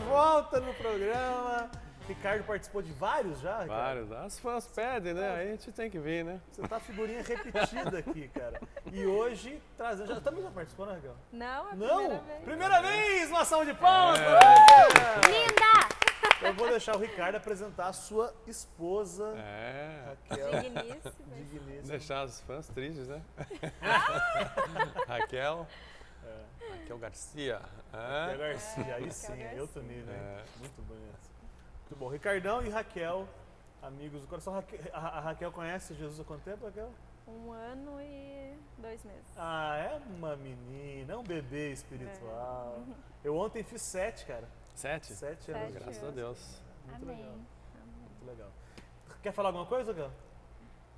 volta no programa. Ricardo participou de vários já, Ricardo? Vários. As fãs pedem, né? Aí a gente tem que vir, né? Você tá figurinha repetida aqui, cara. E hoje, trazendo... Também já participou, né, Raquel? Não, é a Não? primeira vez. Primeira vez! Uma salva de palmas! Linda! Eu vou deixar o Ricardo apresentar a sua esposa, Raquel. Digníssima. Digníssima. Deixar as fãs tristes, né? Raquel. Raquel Garcia. Raquel Garcia, aí sim, é Garcia. outro nível, hein? Muito bonito. Muito bom. Ricardão e Raquel, amigos do coração. A Raquel conhece Jesus há quanto tempo, Raquel? 1 ano e 2 meses. Ah, é uma menina, é um bebê espiritual. Eu ontem fiz 7, cara. 7? 7 anos. Graças a Deus. Muito Amém. legal. Muito legal. Quer falar alguma coisa, Raquel?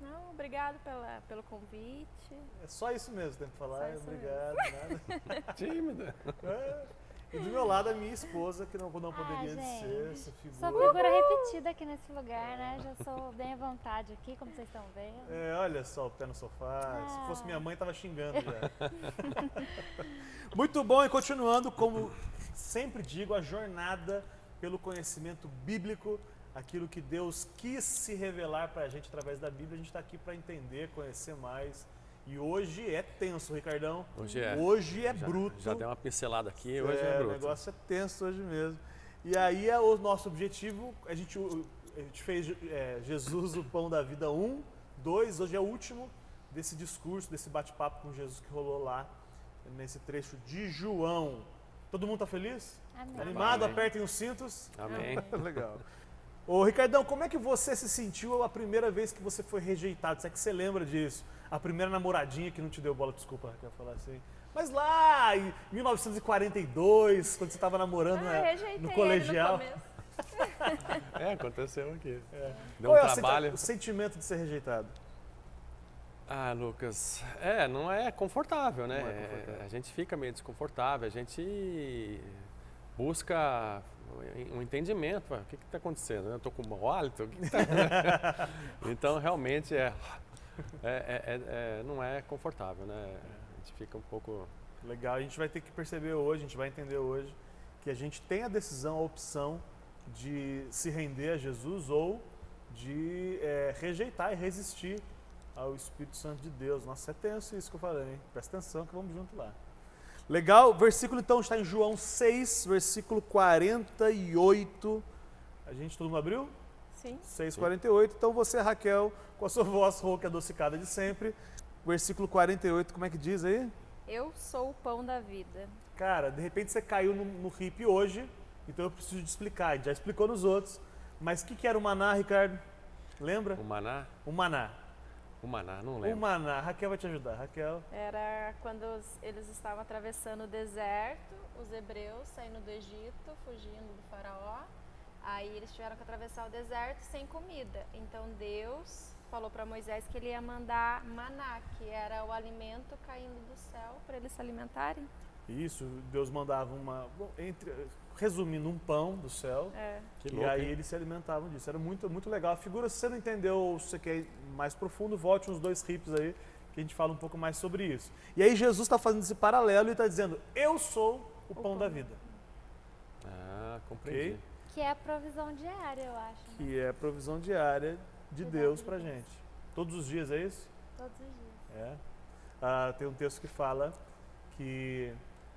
Não, obrigado pelo convite. É só isso mesmo, tem que falar. Só isso Obrigado, nada. Tímida. É. E do meu lado a minha esposa, que não poderia gente. ser essa Sou figura. figura repetida aqui nesse lugar, né? Já sou bem à vontade aqui, como vocês estão vendo. É, olha só o pé no sofá. Se fosse minha mãe, tava xingando já. Muito bom, e continuando, como sempre digo, a jornada pelo conhecimento bíblico, aquilo que Deus quis se revelar para a gente através da Bíblia. A gente está aqui para entender, conhecer mais. E hoje é tenso, Ricardão. Hoje é. Hoje é bruto. Já deu uma pincelada aqui, hoje é O bruto. negócio é tenso hoje mesmo. E aí é o nosso objetivo, a gente fez Jesus, o Pão da Vida 1, 2, hoje é o último desse discurso, desse bate-papo com Jesus que rolou lá, nesse trecho de João. Todo mundo tá feliz? Amém. Animado? Amém. Apertem os cintos. Amém. Legal. Ô Ricardão, como é que você se sentiu a primeira vez que você foi rejeitado? Se é que você lembra disso? A primeira namoradinha que não te deu bola, desculpa, Raquel, falar assim. Mas lá em 1942, quando você estava namorando Rejeitei no ele colegial. no começo. Aconteceu aqui. Deu Qual um é trabalho. o sentimento de ser rejeitado? Ah, Lucas, não é confortável, né? Não é confortável. A gente fica meio desconfortável, a gente busca um entendimento. O que está acontecendo? Eu estou com mau hálito? O que tá... Então, realmente, não é confortável, né? A gente fica um pouco... Legal, a gente vai ter que perceber hoje, a gente vai entender hoje, que a gente tem a decisão, a opção de se render a Jesus ou de rejeitar e resistir ao Espírito Santo de Deus. Nossa, é tenso isso que eu falei, hein? Presta atenção que vamos junto lá. Legal, versículo então está em João 6, versículo 48. Todo mundo abriu? Sim. 6,48. Então você, Raquel, com a sua voz rouca e adocicada de sempre, versículo 48, como é que diz aí? Eu sou o pão da vida. Cara, de repente você caiu no hippie hoje, então eu preciso de explicar. A gente já explicou nos outros, mas o que era o maná, Ricardo? Lembra? O maná? O maná. O maná, não O lembro. maná. Raquel vai te ajudar. Raquel. Era quando eles estavam atravessando o deserto, os hebreus saindo do Egito, fugindo do faraó. Aí eles tiveram que atravessar o deserto sem comida. Então Deus falou para Moisés que ele ia mandar maná, que era o alimento caindo do céu para eles se alimentarem. Isso, Deus mandava resumindo, um pão do céu. Que E louco, aí hein? eles se alimentavam disso. Era muito, muito legal. A figura, se você não entendeu ou se você quer ir mais profundo, volte uns 2 hips aí, que a gente fala um pouco mais sobre isso. E aí Jesus está fazendo esse paralelo e está dizendo, eu sou o pão da vida. Ah, compreendi. Ok? Que é a provisão diária, eu acho. Né? Que é a provisão diária de Deus pra gente. Todos os dias, é isso? Todos os dias. Tem um texto que fala que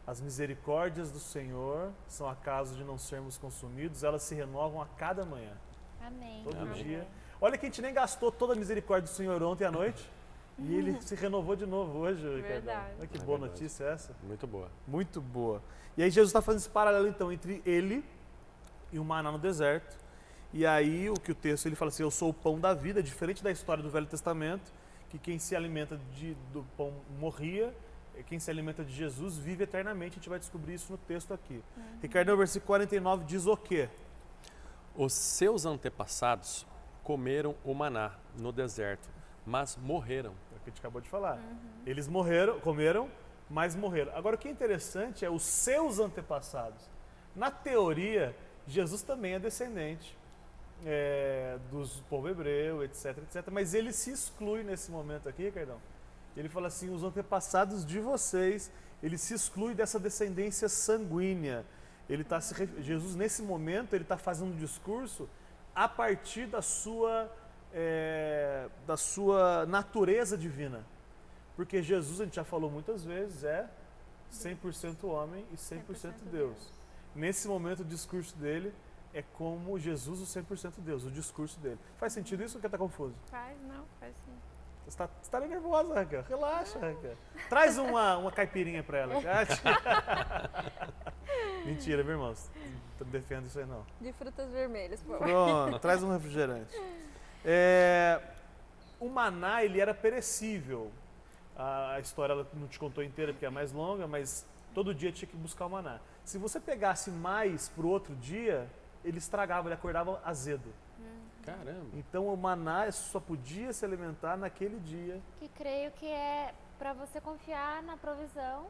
as misericórdias do Senhor são a causa de não sermos consumidos, elas se renovam a cada manhã. Amém. Todo Amém. dia. Olha que a gente nem gastou toda a misericórdia do Senhor ontem à noite e ele se renovou de novo hoje, Ricardo. Verdade. Olha que É boa verdade. notícia essa. Muito boa. Muito boa. E aí Jesus está fazendo esse paralelo então entre ele e o maná no deserto. E aí o que o texto ele fala assim, eu sou o pão da vida, diferente da história do Velho Testamento, que quem se alimenta do pão morria, e quem se alimenta de Jesus vive eternamente. A gente vai descobrir isso no texto aqui. Ricardo, o versículo 49 diz o quê? Os seus antepassados comeram o maná no deserto, mas morreram. É o que a gente acabou de falar. Eles comeram, mas morreram. Agora o que é interessante é os seus antepassados. Na teoria, Jesus também é descendente do povo hebreu, etc, etc. Mas ele se exclui nesse momento aqui, Ricardão. Ele fala assim, os antepassados de vocês, ele se exclui dessa descendência sanguínea. Jesus nesse momento ele está fazendo um discurso a partir da sua natureza divina. Porque Jesus, a gente já falou muitas vezes, é 100% homem e 100% Deus. Nesse momento o discurso dele é como Jesus, o 100% Deus, o discurso dele. Faz sentido isso ou quer estar confuso? Faz sim. Você está nervosa, Raquel. Relaxa, Raquel. Traz uma caipirinha para ela. Mentira, meu irmão. Não defendo isso aí, não. De frutas vermelhas, por favor. Pronto, traz um refrigerante. O maná, ele era perecível. A história ela não te contou inteira porque é mais longa, mas todo dia tinha que buscar o maná. Se você pegasse mais para o outro dia, ele estragava, ele acordava azedo. Caramba. Então o maná só podia se alimentar naquele dia. Que creio que é para você confiar na provisão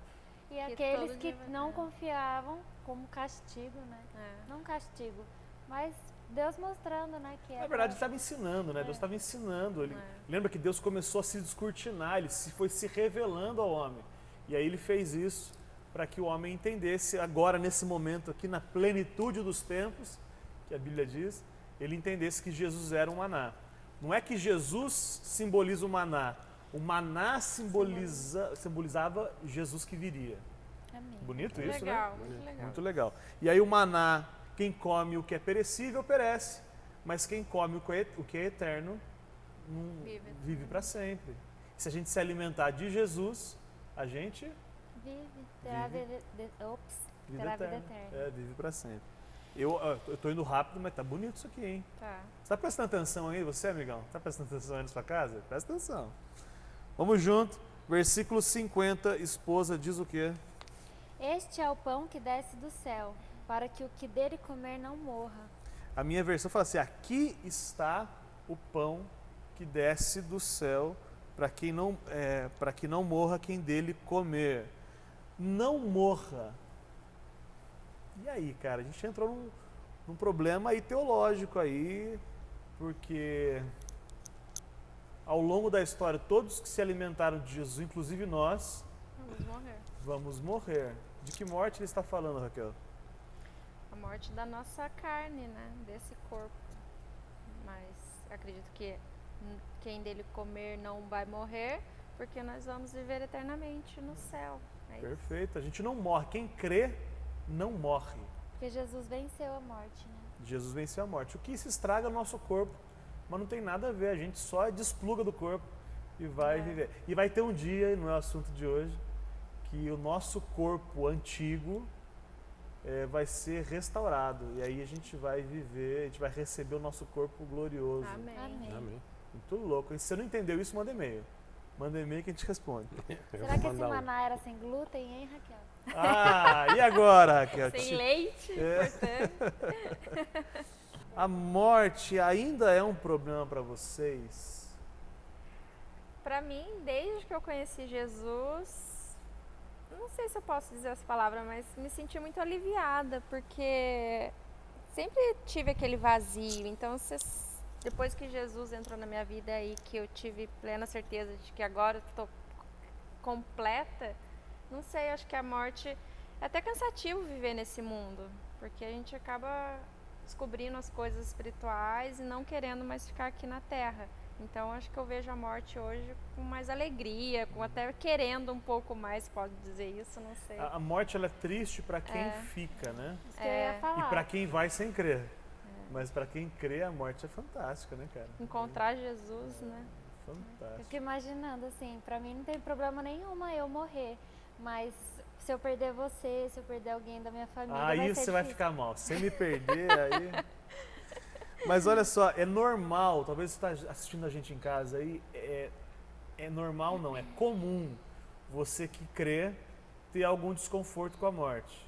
e Que aqueles todo que dia vai não ter. confiavam como castigo, né? Não castigo, mas Deus mostrando, né, que é Na verdade, ele estava ensinando, né? Deus estava ensinando. Lembra que Deus começou a se descortinar, ele foi se revelando ao homem. E aí ele fez isso para que o homem entendesse agora, nesse momento aqui, na plenitude dos tempos, que a Bíblia diz, ele entendesse que Jesus era um maná. Não é que Jesus simboliza o maná simbolizava Jesus que viria. Amém. Bonito isso, Legal, né? muito legal. Muito legal. E aí o maná, quem come o que é perecível, perece. Mas quem come o que é eterno, vive para sempre. Se a gente se alimentar de Jesus, a gente Terá Vive. vida eterna. Vive para sempre. Eu tô indo rápido, mas tá bonito isso aqui, hein? Tá. Você tá prestando atenção aí, você, amigão? Tá prestando atenção aí na sua casa? Presta atenção. Vamos junto. Versículo 50, esposa diz o quê? Este é o pão que desce do céu, para que o que dele comer não morra. A minha versão fala assim: aqui está o pão que desce do céu, para que não morra quem dele comer. Não morra. E aí, cara, a gente entrou num problema aí teológico aí, porque ao longo da história, todos que se alimentaram de Jesus, inclusive nós, vamos morrer. De que morte ele está falando, Raquel? A morte da nossa carne, né? Desse corpo. Mas acredito que quem dele comer não vai morrer, porque nós vamos viver eternamente no céu. É isso. Perfeito, a gente não morre. Quem crê, não morre. Porque Jesus venceu a morte, né? Jesus venceu a morte. O que se estraga é o nosso corpo, mas não tem nada a ver, a gente só despluga do corpo e vai viver. E vai ter um dia, e não é o assunto de hoje, que o nosso corpo antigo vai ser restaurado. E aí a gente vai viver, a gente vai receber o nosso corpo glorioso. Amém. Amém. Muito louco. E se você não entendeu isso, manda e-mail. Manda e-mail que a gente responde. Será que esse maná era sem glúten, hein, Raquel? Ah, e agora, Raquel? Sem leite, portanto. A morte ainda é um problema para vocês? Pra mim, desde que eu conheci Jesus, não sei se eu posso dizer essa palavra, mas me senti muito aliviada, porque sempre tive aquele vazio. Então, depois que Jesus entrou na minha vida e que eu tive plena certeza de que agora estou completa, não sei, acho que a morte é até cansativo viver nesse mundo, porque a gente acaba descobrindo as coisas espirituais e não querendo mais ficar aqui na Terra. Então acho que eu vejo a morte hoje com mais alegria, com até querendo um pouco mais, pode dizer isso, não sei. A morte ela é triste para quem fica, né? Isso que eu ia falar. E para quem vai sem crer. Mas para quem crê, a morte é fantástica, né, cara? Encontrar Jesus, né? Eu Fantástico. fico imaginando, assim, pra mim não tem problema nenhuma eu morrer, mas se eu perder você, se eu perder alguém da minha família, Aí vai ser você vai difícil. ficar mal. Se me perder, aí... Mas olha só, é normal, talvez você está assistindo a gente em casa aí, é normal não, é comum você que crê ter algum desconforto com a morte.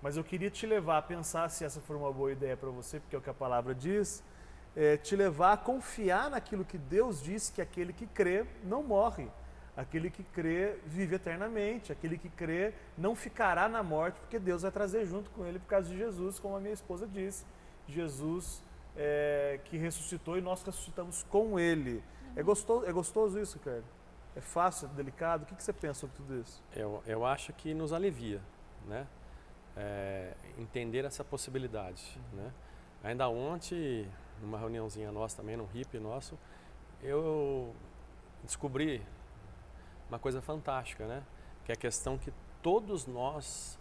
Mas eu queria te levar a pensar, se essa for uma boa ideia para você, porque é o que a palavra diz, te levar a confiar naquilo que Deus disse, que aquele que crê não morre. Aquele que crê vive eternamente, aquele que crê não ficará na morte, porque Deus vai trazer junto com ele por causa de Jesus, como a minha esposa disse. Jesus que ressuscitou e nós ressuscitamos com ele. É gostoso isso, cara? É fácil, é delicado? O que você pensa sobre tudo isso? Eu acho que nos alivia, né? entender essa possibilidade, né? Ainda ontem, numa reuniãozinha nossa também, num hippie nosso, eu descobri uma coisa fantástica, né? Que é a questão que todos nós,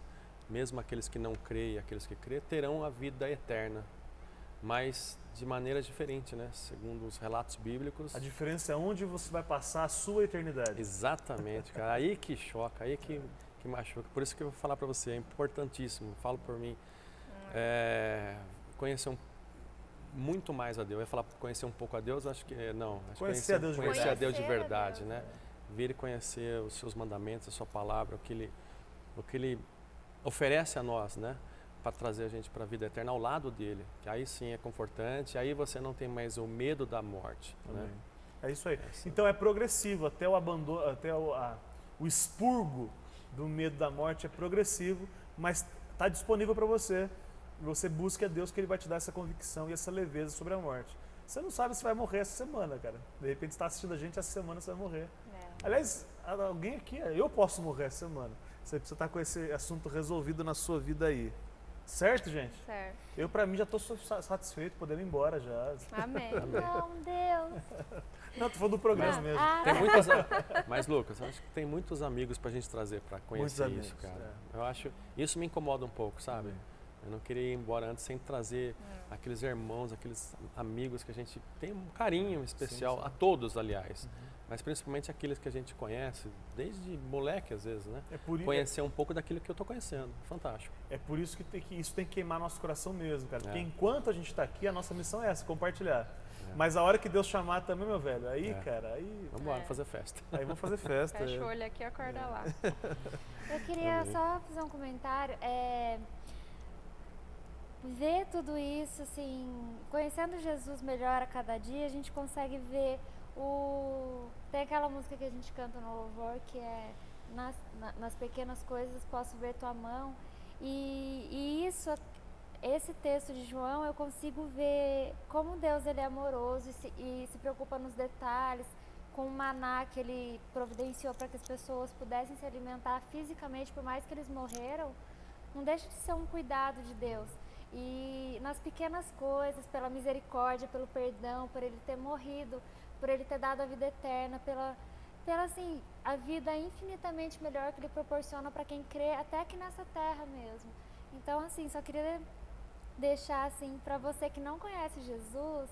mesmo aqueles que não creem e aqueles que creem, terão a vida eterna, mas de maneira diferente, né? Segundo os relatos bíblicos. A diferença é onde você vai passar a sua eternidade. Exatamente, cara. Aí que choca, aí que machuca. Por isso que eu vou falar para você, é importantíssimo, falo por mim, conhecer muito mais a Deus. Eu ia falar conhecer um pouco a Deus, acho que não. Acho Conhecer a Deus de conhecer verdade. a Deus de Conhecer a verdade, Deus, né? Vir e conhecer os seus mandamentos, a sua palavra, o que ele oferece a nós, né? Para trazer a gente para a vida eterna ao lado dele, que aí sim é confortante, aí você não tem mais o medo da morte, né? É isso aí. Então é progressivo, até o abandono, até o expurgo do medo da morte é progressivo, mas está disponível para você. Você busca a Deus, que Ele vai te dar essa convicção e essa leveza sobre a morte. Você não sabe se vai morrer essa semana, cara. De repente você está assistindo a gente, essa semana você vai morrer. Aliás, alguém aqui, eu posso morrer essa semana. Você precisa estar com esse assunto resolvido na sua vida aí. Certo, gente? Certo. Eu, pra mim, já estou satisfeito, podendo ir embora já. Amém. Não, Deus. Não, tô falando do programa Não. mesmo. Tem muitos, mas Lucas, eu acho que tem muitos amigos pra gente trazer para conhecer Muitos isso, amigos, cara. Eu acho, isso me incomoda um pouco, sabe? Eu não queria ir embora antes sem trazer aqueles irmãos, aqueles amigos que a gente tem um carinho especial, Sim. a todos, aliás. Mas principalmente aqueles que a gente conhece, desde moleque às vezes, né? Conhecer um pouco daquilo que eu tô conhecendo. Fantástico. É por isso que isso tem que queimar nosso coração mesmo, cara. Porque enquanto a gente está aqui, a nossa missão é essa, compartilhar. Mas a hora que Deus chamar também, meu velho, aí, cara, aí... Vamos embora fazer festa. Aí vamos fazer festa. Fecha o olho aqui e acorda lá. Eu queria só fazer um comentário. Ver tudo isso, assim, conhecendo Jesus melhor a cada dia, a gente consegue ver Tem aquela música que a gente canta no louvor, que é nas pequenas coisas posso ver tua mão. E esse texto de João, eu consigo ver como Deus ele é amoroso e se preocupa nos detalhes, com o maná que ele providenciou para que as pessoas pudessem se alimentar fisicamente, por mais que eles morreram, não deixa de ser um cuidado de Deus. E nas pequenas coisas, pela misericórdia, pelo perdão, por ele ter morrido, por ele ter dado a vida eterna, pela assim, a vida infinitamente melhor que ele proporciona para quem crê, até aqui nessa terra mesmo. Então, assim, só queria deixar assim para você que não conhece Jesus,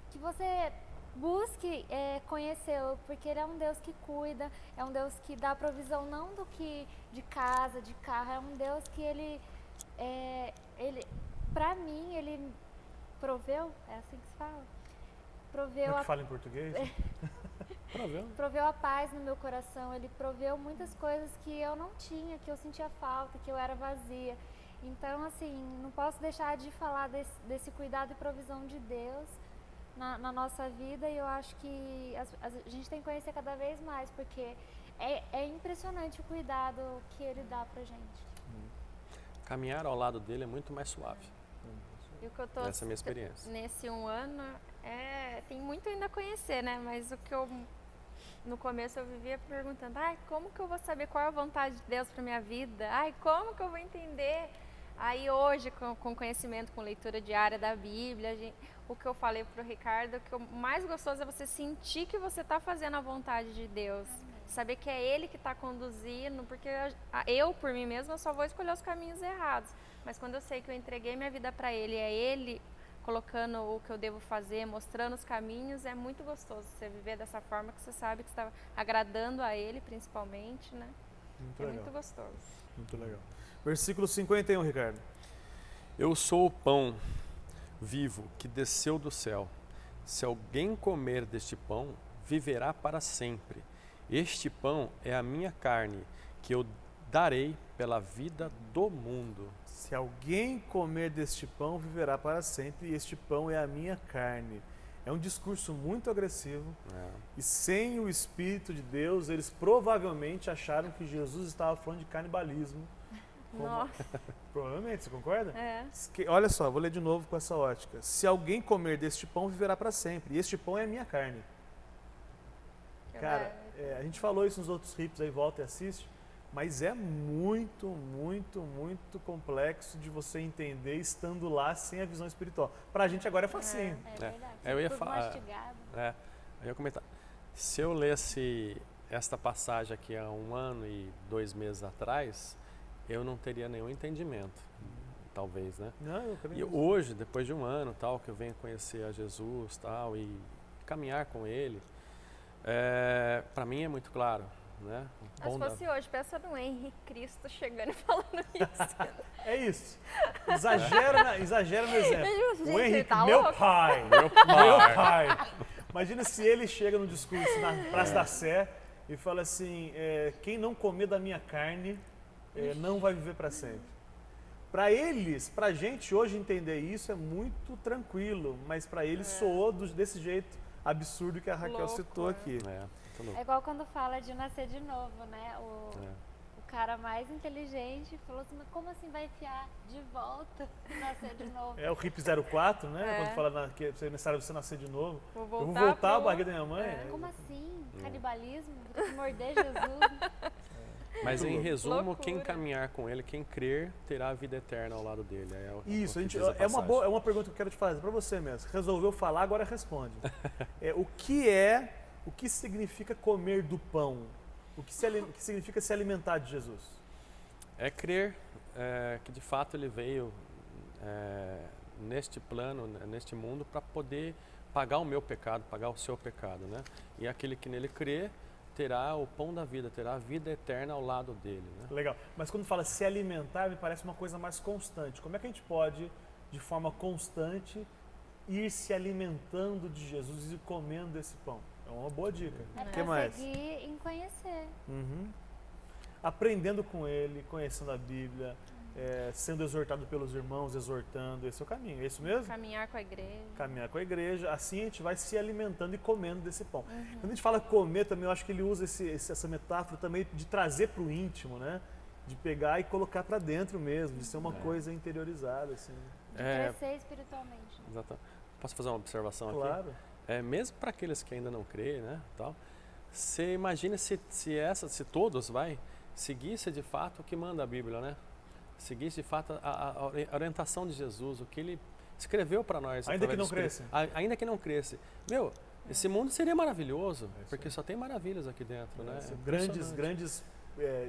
que você busque conhecê-lo, porque ele é um Deus que cuida, é um Deus que dá provisão não do que de casa, de carro, é um Deus que ele para mim, ele proveu, é assim que se fala? Proveu Como é que fala em português? Proveu a paz no meu coração, ele proveu muitas coisas que eu não tinha, que eu sentia falta, que eu era vazia. Então, assim, não posso deixar de falar desse cuidado e provisão de Deus na nossa vida, e eu acho que a gente tem que conhecer cada vez mais, porque é impressionante o cuidado que ele dá pra gente. Caminhar ao lado dele é muito mais suave. E o que eu tô Essa é a minha experiência. nesse 1 ano tem muito ainda a conhecer, né? Mas o que no começo eu vivia perguntando, como que eu vou saber qual é a vontade de Deus para minha vida? Como que eu vou entender? Aí hoje, com conhecimento, com leitura diária da Bíblia, o que eu falei pro Ricardo, o mais gostoso é você sentir que você está fazendo a vontade de Deus. Saber que é Ele que está conduzindo, porque eu, por mim mesma, só vou escolher os caminhos errados. Mas quando eu sei que eu entreguei minha vida para Ele, é Ele colocando o que eu devo fazer, mostrando os caminhos, é muito gostoso você viver dessa forma que você sabe que está agradando a Ele, principalmente, né? Muito é legal. muito gostoso. Muito legal. Versículo 51, Ricardo. Eu sou o pão vivo que desceu do céu. Se alguém comer deste pão, viverá para sempre. Este pão é a minha carne, que eu darei pela vida do mundo. Se alguém comer deste pão, viverá para sempre, e este pão é a minha carne. É um discurso muito agressivo, e sem o Espírito de Deus, eles provavelmente acharam que Jesus estava falando de canibalismo. Nossa. Provavelmente, você concorda? É. Olha só, vou ler de novo com essa ótica. Se alguém comer deste pão, viverá para sempre, e este pão é a minha carne. Cara, a gente falou isso nos outros rips aí, volta e assiste, Mas é muito, muito, muito complexo de você entender estando lá sem a visão espiritual. Pra gente agora é facinho. É verdade. Eu ia Tudo falar. mastigado. Eu ia comentar. Se eu lesse esta passagem aqui há 1 ano e 2 meses atrás, eu não teria nenhum entendimento, talvez, né? Não, eu creio E nisso. hoje, depois de 1 ano, tal, que eu venho conhecer a Jesus, tal, e caminhar com Ele, para mim é muito claro, né? Mas se fosse hoje, pensa no Henrique Cristo chegando e falando isso. É isso. Exagera no exemplo. Gente, O ele Henrique, tá meu louco? pai, Meu pai. pai. Imagina se ele chega no discurso na Praça da Sé e fala assim, quem não comer da minha carne não vai viver para sempre. Para eles, para a gente hoje entender isso é muito tranquilo, mas para eles soou desse jeito absurdo que a Raquel Louco, citou aqui. Muito louco. É igual quando fala de nascer de novo, né? O cara mais inteligente falou assim, mas como assim vai enfiar de volta nascer de novo? É o RIP 04, né? Quando fala que é necessário você nascer de novo. Vou Eu vou voltar voltar à pro- barriga da minha mãe. Como assim? Canibalismo? Vou ter que morder Jesus? Mas em resumo, Loucura. quem caminhar com Ele, quem crer, terá a vida eterna ao lado dele. Isso, o a que gente, diz a é uma passagem. é uma pergunta que eu quero te fazer para você mesmo. Resolveu falar, agora responde. O que significa comer do pão? O que significa se alimentar de Jesus? É crer que de fato Ele veio neste plano, neste mundo, para poder pagar o meu pecado, pagar o seu pecado, né? E aquele que nele crê terá o pão da vida, terá a vida eterna ao lado dele, né? Legal. Mas quando fala se alimentar, me parece uma coisa mais constante. Como é que a gente pode, de forma constante, ir se alimentando de Jesus e comendo esse pão? É uma boa dica. É O que pra mais? seguir em conhecer. Aprendendo com ele, conhecendo a Bíblia, sendo exortado pelos irmãos, exortando. Esse é o caminho. É isso mesmo? Caminhar com a igreja. Caminhar com a igreja, assim a gente vai se alimentando e comendo desse pão. Quando a gente fala comer também, eu acho que ele usa essa metáfora também de trazer para o íntimo, né? De pegar e colocar para dentro mesmo, de ser uma coisa interiorizada, assim. De crescer espiritualmente. Né? Exato. Posso fazer uma observação aqui? Claro. Mesmo para aqueles que ainda não creem, né, tal, você imagina se todos seguisse de fato o que manda a Bíblia, né? Seguisse de fato a orientação de Jesus, o que ele escreveu para nós. Ainda que através não do Espírito. cresce. Ainda que não cresce. Meu, esse mundo seria maravilhoso, porque só tem maravilhas aqui dentro, né? É Grandes impressionante.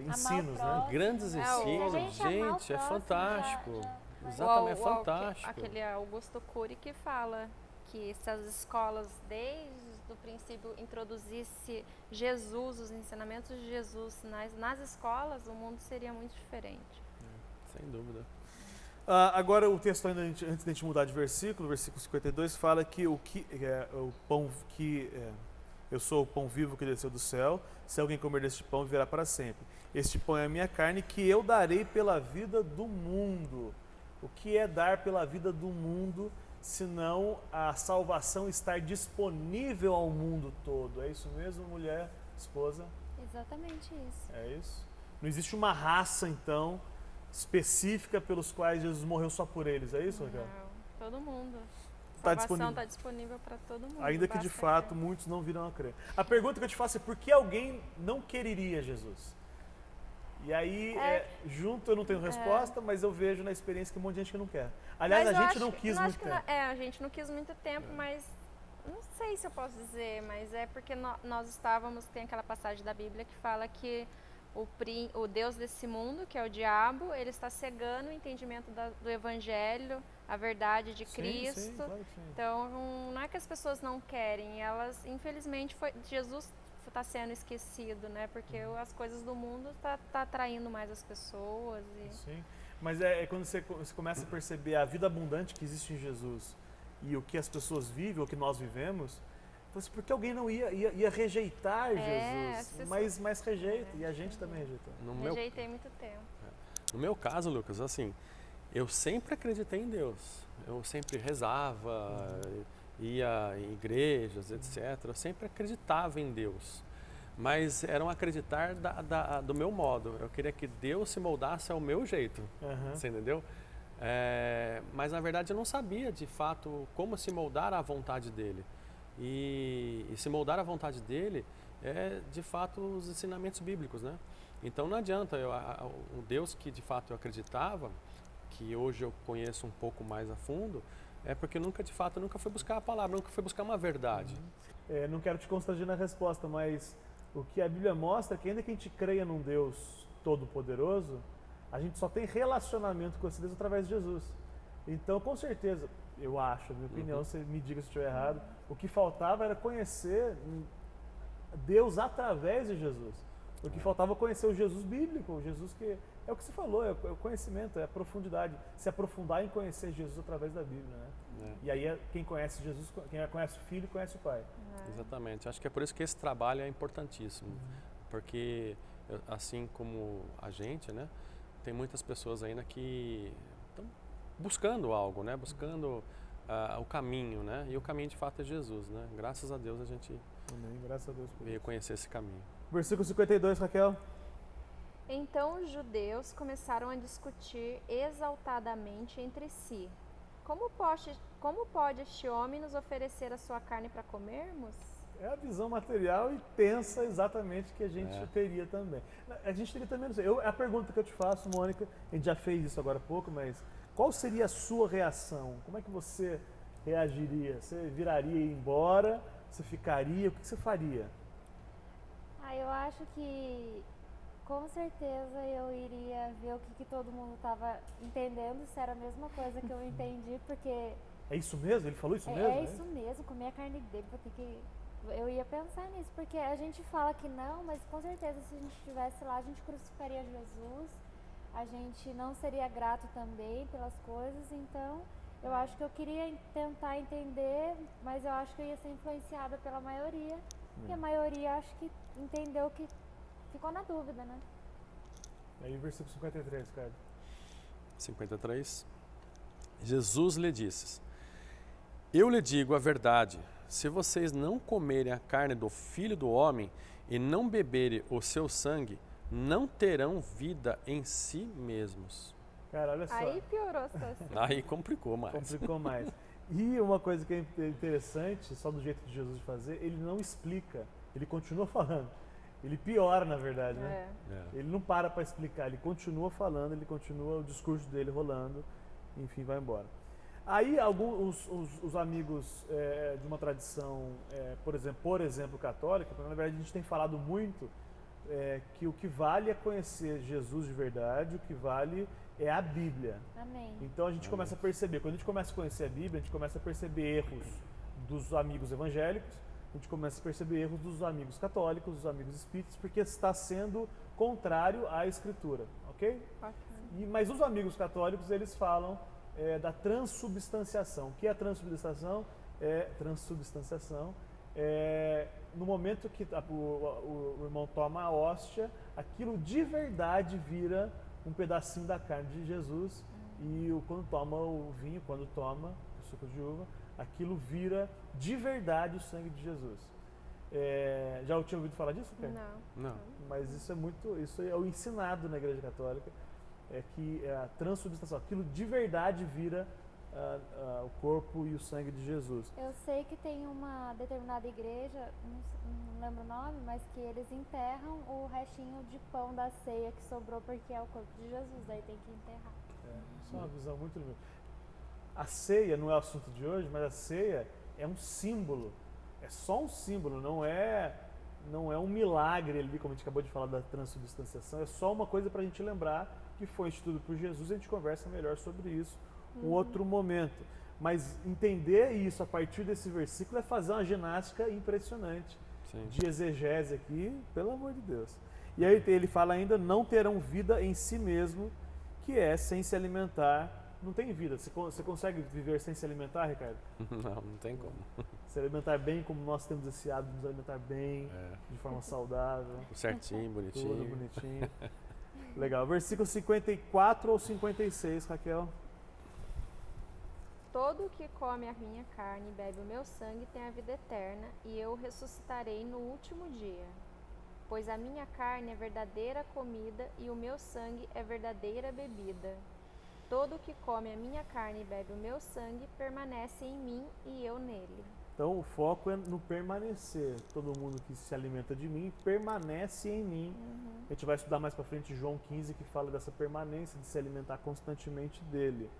ensinos, né? próximo. Grandes É, ensinos, Se a gente amar o gente, é próximo, fantástico. vai- Exatamente, é fantástico. Aquele Augusto Cury que fala que se as escolas desde o princípio introduzisse Jesus, os ensinamentos de Jesus nas escolas, o mundo seria muito diferente. Sem dúvida. Agora o texto ainda antes de a gente mudar de versículo, versículo 52 fala que o pão que eu sou o pão vivo que desceu do céu. Se alguém comer deste pão, viverá para sempre. Este pão é a minha carne que eu darei pela vida do mundo. O que é dar pela vida do mundo, senão a salvação estar disponível ao mundo todo? É isso mesmo, mulher, esposa? Exatamente isso. É isso? Não existe uma raça, então, específica pelos quais Jesus morreu só por eles, é isso, Raquel? Não, todo mundo. Tá A disponível. salvação está disponível para todo mundo. Ainda que de basta fato crer. muitos não virão a crer. A pergunta que eu te faço é por que alguém não quereria Jesus? E aí, junto eu não tenho resposta, mas eu vejo na experiência que um monte de gente que não quer. Aliás, Mas a eu gente acho- não quis eu acho muito que tempo. a gente não quis muito tempo, mas não sei se eu posso dizer, mas é porque nós estávamos, tem aquela passagem da Bíblia que fala que o Deus desse mundo, que é o diabo, ele está cegando o entendimento do Evangelho, a verdade de Cristo. Sim, claro que sim. Então, não é que as pessoas não querem, elas, infelizmente, Jesus está sendo esquecido, né? Porque as coisas do mundo tá atraindo mais as pessoas. Sim. Mas é quando você começa a perceber a vida abundante que existe em Jesus e o que as pessoas vivem, o que nós vivemos, você, por que alguém não ia rejeitar Jesus? Mas rejeita, e a gente também rejeitou. Rejeitei muito tempo. No meu caso, Lucas, assim, eu sempre acreditei em Deus. Eu sempre rezava, ia em igrejas, etc. Eu sempre acreditava em Deus. Mas era um acreditar do meu modo. Eu queria que Deus se moldasse ao meu jeito. Você entendeu? Mas na verdade eu não sabia de fato como se moldar à vontade dele. E se moldar à vontade dele é de fato os ensinamentos bíblicos, né? Então não adianta, o Deus que de fato eu acreditava, que hoje eu conheço um pouco mais a fundo, é porque nunca foi buscar a palavra, nunca foi buscar uma verdade. Não quero te constranger na resposta, mas o que a Bíblia mostra é que ainda que a gente creia num Deus todo-poderoso, a gente só tem relacionamento com esse Deus através de Jesus. Então, com certeza, eu acho, na minha opinião, você me diga se eu estiver errado, o que faltava era conhecer Deus através de Jesus. O que faltava é conhecer o Jesus bíblico, o Jesus que é o que você falou, é o conhecimento, é a profundidade, se aprofundar em conhecer Jesus através da Bíblia, né? E aí quem conhece Jesus, quem conhece o Filho, conhece o Pai. Exatamente. Acho que é por isso que esse trabalho é importantíssimo, porque assim como a gente, né, tem muitas pessoas ainda que estão buscando algo, né, buscando o caminho, né, e o caminho de fato é Jesus, né. Graças a Deus a gente Graças a Deus veio conhecer esse caminho. Versículo 52, Raquel. Então os judeus começaram a discutir exaltadamente entre si. Como pode este homem nos oferecer a sua carne para comermos? É a visão material e pensa exatamente que a gente teria também. A gente teria também, não sei, a pergunta que eu te faço, Mônica, a gente já fez isso agora há pouco, mas qual seria a sua reação? Como é que você reagiria? Você viraria e ia embora? Você ficaria? O que você faria? Eu acho que com certeza eu iria ver o que todo mundo estava entendendo, se era a mesma coisa que eu entendi, porque... É isso mesmo? Ele falou isso mesmo? É isso mesmo, comer a carne dele, eu ia pensar nisso, porque a gente fala que não, mas com certeza se a gente estivesse lá, a gente crucificaria Jesus, a gente não seria grato também pelas coisas, então eu acho que eu queria tentar entender, mas eu acho que eu ia ser influenciada pela maioria, e a maioria acho que entendeu que ficou na dúvida, né? Aí versículo 53, Ricardo. 53. Jesus lhe disse: Eu lhe digo a verdade, se vocês não comerem a carne do Filho do Homem e não beberem o seu sangue, não terão vida em si mesmos. Cara, olha só. Aí piorou a situação. Aí complicou mais. Complicou mais. E uma coisa que é interessante, só do jeito de Jesus de fazer, ele não explica, ele continua falando. Ele piora, na verdade, né? Ele não para explicar, ele continua falando, ele continua o discurso dele rolando, enfim, vai embora. Aí alguns os amigos de uma tradição, por exemplo, católica, porque na verdade a gente tem falado muito que o que vale é conhecer Jesus de verdade, o que vale é a Bíblia. Amém. Então a gente começa a perceber, quando a gente começa a conhecer a Bíblia, a gente começa a perceber erros dos amigos evangélicos, a gente começa a perceber erros dos amigos católicos, dos amigos espíritas, porque está sendo contrário à Escritura, ok? Mas os amigos católicos, eles falam da transubstanciação. O que é a transubstanciação? No momento que o irmão toma a hóstia, aquilo de verdade vira um pedacinho da carne de Jesus, e quando toma o vinho, quando toma o suco de uva, aquilo vira de verdade o sangue de Jesus. Já tinha ouvido falar disso, Pedro? Não. Mas isso é o ensinado na Igreja Católica, é que a transubstanciação, aquilo de verdade vira o corpo e o sangue de Jesus. Eu sei que tem uma determinada igreja, não lembro o nome, mas que eles enterram o restinho de pão da ceia que sobrou porque é o corpo de Jesus, daí tem que enterrar. Isso é uma visão muito linda. A ceia não é o assunto de hoje, mas a ceia é um símbolo. É só um símbolo, não é um milagre ali, como a gente acabou de falar da transubstanciação, é só uma coisa para a gente lembrar que foi instituído por Jesus, e a gente conversa melhor sobre isso um outro momento. Mas entender isso a partir desse versículo é fazer uma ginástica impressionante. Sim. De exegese aqui, pelo amor de Deus. E aí ele fala ainda, não terão vida em si mesmo, que é sem se alimentar. Não tem vida. Você consegue viver sem se alimentar, Ricardo? Não tem como. Se alimentar bem, como nós temos esse hábito de nos alimentar bem, de forma saudável. Certinho, bonitinho. Tudo bonitinho. Legal. Versículo 54 ou 56, Raquel? Todo o que come a minha carne e bebe o meu sangue tem a vida eterna, e eu ressuscitarei no último dia. Pois a minha carne é verdadeira comida e o meu sangue é verdadeira bebida. Todo o que come a minha carne e bebe o meu sangue permanece em mim e eu nele. Então o foco é no permanecer. Todo mundo que se alimenta de mim permanece em mim A gente vai estudar mais para frente João 15, que fala dessa permanência, de se alimentar constantemente dele.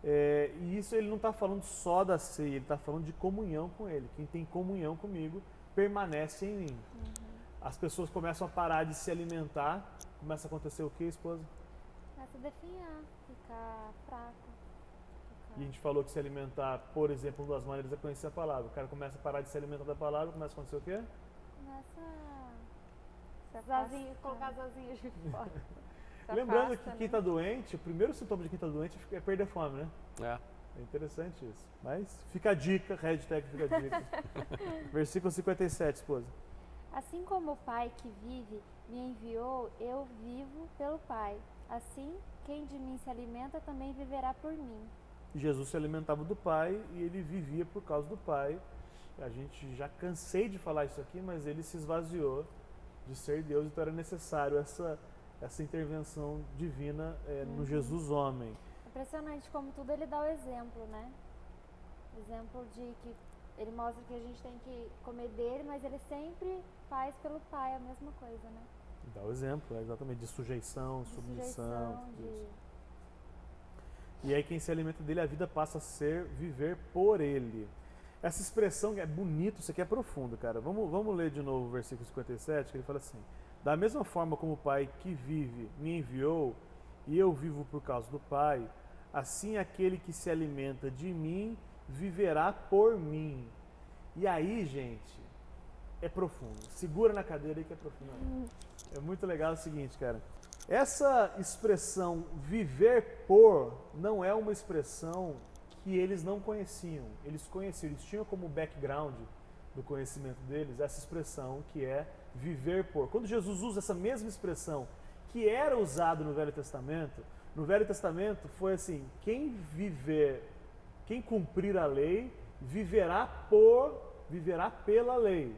E isso ele não está falando só da ceia, ele está falando de comunhão com ele. Quem tem comunhão comigo permanece em mim. As pessoas começam a parar de se alimentar, começa a acontecer o que, esposa? Começa a definhar, ficar fraco. E a gente falou que se alimentar, por exemplo, uma das maneiras é conhecer a palavra. O cara começa a parar de se alimentar da palavra, começa a acontecer o quê? Começa colocar as asinhas de fora. Lembrando que quem está doente, o primeiro sintoma de quem está doente é perder fome, né? É interessante isso. Mas fica a dica, hashtag fica a dica. Versículo 57, esposa. Assim como o Pai que vive me enviou, eu vivo pelo Pai. Assim, quem de mim se alimenta também viverá por mim. Jesus se alimentava do Pai e ele vivia por causa do Pai. A gente já cansei de falar isso aqui, mas ele se esvaziou de ser Deus, então era necessário essa intervenção divina no Jesus homem. Impressionante como tudo ele dá o exemplo, né? Exemplo de que ele mostra que a gente tem que comer dele, mas ele sempre faz pelo Pai a mesma coisa, né? Dá o exemplo, exatamente, de sujeição, submissão. E aí quem se alimenta dele, a vida passa a ser viver por ele. Essa expressão é bonito, isso aqui é profundo, cara. Vamos ler de novo o versículo 57, que ele fala assim: da mesma forma como o Pai que vive me enviou, e eu vivo por causa do Pai, assim aquele que se alimenta de mim viverá por mim. E aí, gente, é profundo. Segura na cadeira aí que é profundo. É muito legal o seguinte, cara. Essa expressão viver por não é uma expressão que eles não conheciam. Eles conheciam, eles tinham como background do conhecimento deles essa expressão que é viver por. Quando Jesus usa essa mesma expressão que era usada no Velho Testamento foi assim: quem cumprir a lei viverá pela lei.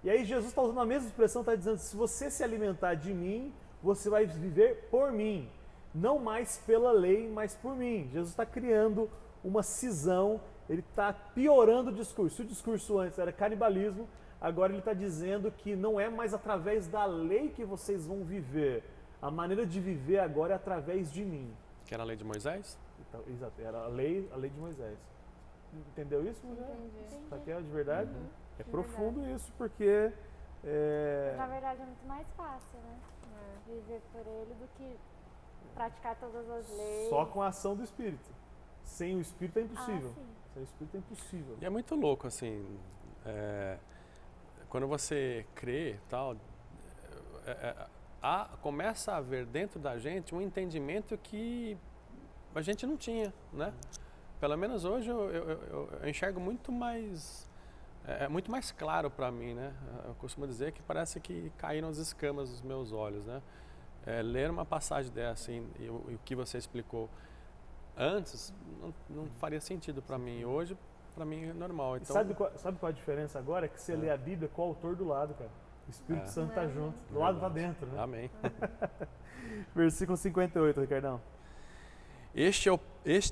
E aí Jesus está usando a mesma expressão, está dizendo: se você se alimentar de mim, você vai viver por mim, não mais pela lei, mas por mim. Jesus está criando uma cisão, ele está piorando o discurso. Se o discurso antes era canibalismo, agora ele está dizendo que não é mais através da lei que vocês vão viver. A maneira de viver agora é através de mim. Que era a lei de Moisés? Então, exato, era a lei de Moisés. Entendeu isso, mulher? Entendi. Isso aqui é de verdade? É De profundo verdade. isso, porque... Na verdade é muito mais fácil, né? Viver por ele do que praticar todas as leis. Só com a ação do Espírito. Sem o Espírito é impossível. Sim. Sem o Espírito é impossível. E é muito louco, assim, quando você crê tal, começa a haver dentro da gente um entendimento que a gente não tinha, né? Pelo menos hoje eu enxergo muito mais, muito mais claro para mim, né? Eu costumo dizer que parece que caíram as escamas dos meus olhos, né? Ler uma passagem dessa e o que você explicou antes não faria sentido para mim. Hoje, para mim, é normal. Então, sabe qual a diferença agora? É que você lê a Bíblia com o autor do lado, cara. O Espírito Santo está junto. Do lado está dentro, né? Amém. Versículo 58, Ricardão. Este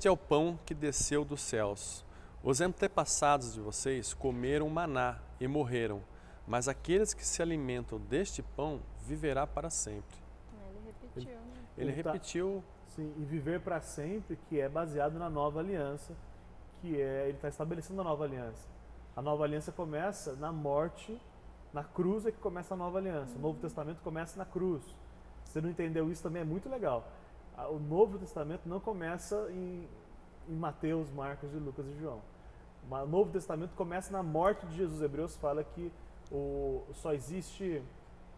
é o pão que desceu dos céus. Os antepassados de vocês comeram maná e morreram, mas aqueles que se alimentam deste pão viverá para sempre. Ele repetiu, né? Ele repetiu. Sim, e viver para sempre, que é baseado na nova aliança, ele está estabelecendo a nova aliança. A nova aliança começa na morte, na cruz é que começa a nova aliança. O Novo Testamento começa na cruz. Você não entendeu isso também, é muito legal. O Novo Testamento não começa em Mateus, Marcos, Lucas e João. O Novo Testamento começa na morte de Jesus. Hebreus fala que só existe,